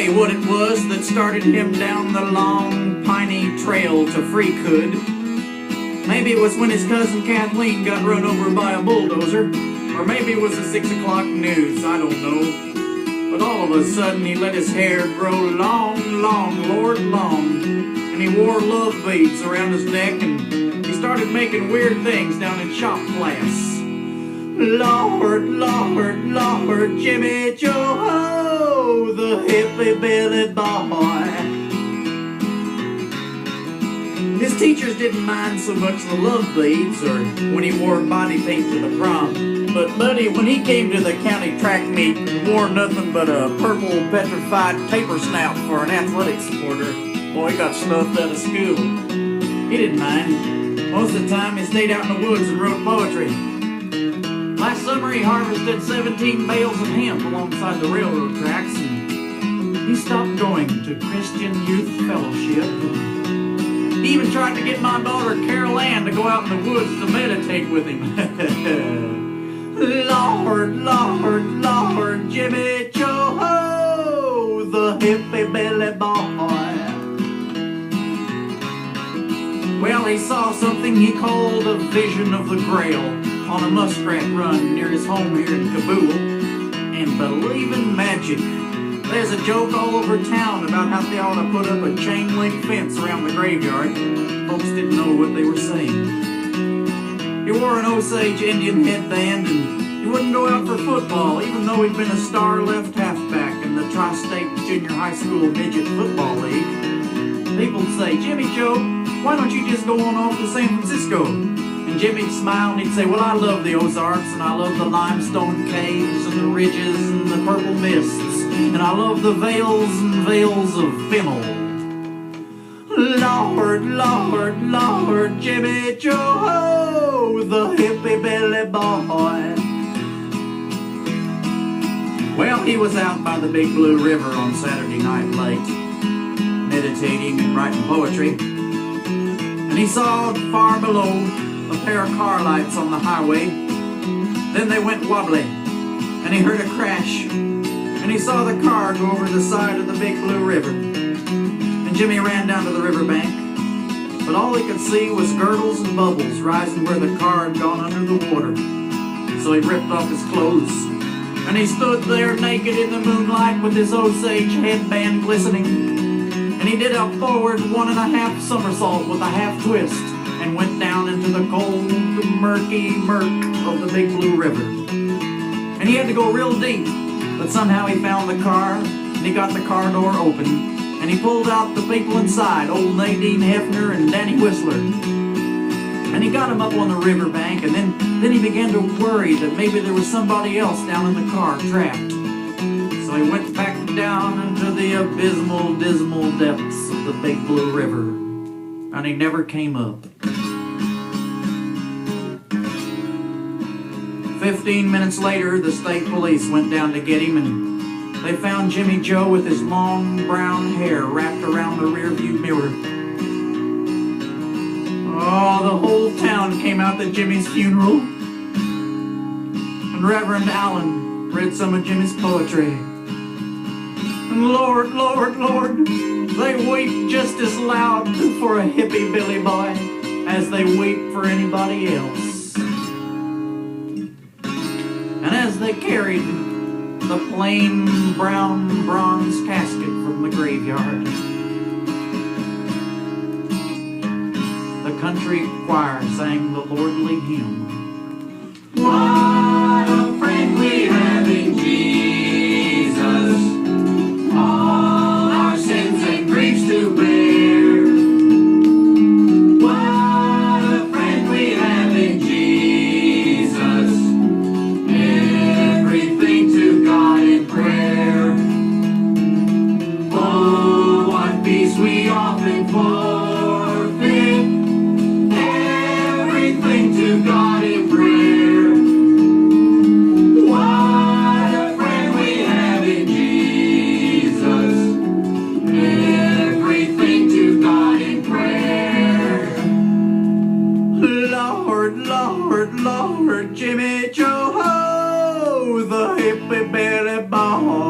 say what it was that started him down the long, piney trail to Freecood. Maybe it was when his cousin Kathleen got run over by a bulldozer, or maybe it was the 6 o'clock news, I don't know. But all of a sudden he let his hair grow long, long, Lord long, and he wore love beads around his neck, and he started making weird things down in shop class. Lord, Lord, Lord, Jimmy Joe, the Hippybilly boy. His teachers didn't mind so much the love beads or when he wore body paint to the prom. But buddy, when he came to the county track meet and wore nothing but a purple petrified paper snout for an athletic supporter, boy, he got snuffed out of school. He didn't mind. Most of the time he stayed out in the woods and wrote poetry. Last summer he harvested 17 bales of hemp alongside the railroad tracks, and he stopped going to Christian Youth Fellowship. He even tried to get my daughter Carol Ann to go out in the woods to meditate with him. Lord, Lord, Lord, Jimmy Joe, the Hippybilly boy. Well, he saw something he called a vision of the Grail on a muskrat run near his home here in Kabul. And believe in magic, there's a joke all over town about how they ought to put up a chain link fence around the graveyard. Folks didn't know what they were saying. He wore an Osage Indian headband, and he wouldn't go out for football, even though he'd been a star left halfback in the Tri-State Junior High School Midget Football League. People'd say, Jimmy Joe, why don't you just go on off to San Francisco? And Jimmy'd smile and he'd say, well, I love the Ozarks, and I love the limestone caves and the ridges and the purple mists, and I love the vales and vales of Vinyl. Lord, Lord, Lord, Jimmy Joe, the Hippybilly boy. Well, he was out by the Big Blue River on Saturday night late, meditating and writing poetry, and he saw far below a pair of car lights on the highway. Then they went wobbly, and he heard a crash, and he saw the car go over the side of the Big Blue River. And Jimmy ran down to the riverbank, but all he could see was gurgles and bubbles rising where the car had gone under the water. So he ripped off his clothes, and he stood there naked in the moonlight with his Osage headband glistening. And he did a forward 1.5 somersault with a half twist, and went down into the cold, murky murk of the Big Blue River. And he had to go real deep, but somehow he found the car, and he got the car door open, and he pulled out the people inside, old Nadine Hefner and Danny Whistler. And he got him up on the riverbank, and then he began to worry that maybe there was somebody else down in the car trapped. So he went back down into the abysmal, dismal depths of the Big Blue River, and he never came up. 15 minutes later, the state police went down to get him, and they found Jimmy Joe with his long brown hair wrapped around the rearview mirror. Oh, the whole town came out to Jimmy's funeral, and Reverend Allen read some of Jimmy's poetry. And Lord, Lord, Lord, they weep just as loud for a Hippybilly boy as they weep for anybody else. And as they carried the plain brown bronze casket from the graveyard, the country choir sang the lordly hymn. What a friend we have in Jesus, all our sins and griefs to bear. What a friend we have in Jesus, everything to God in prayer. Oh, what peace we often forfeit, everything to God in prayer. What a friend we have in Jesus, everything to God in prayer. Lord, Lord, Lord, Jimmy Joe, the Hippybilly boy.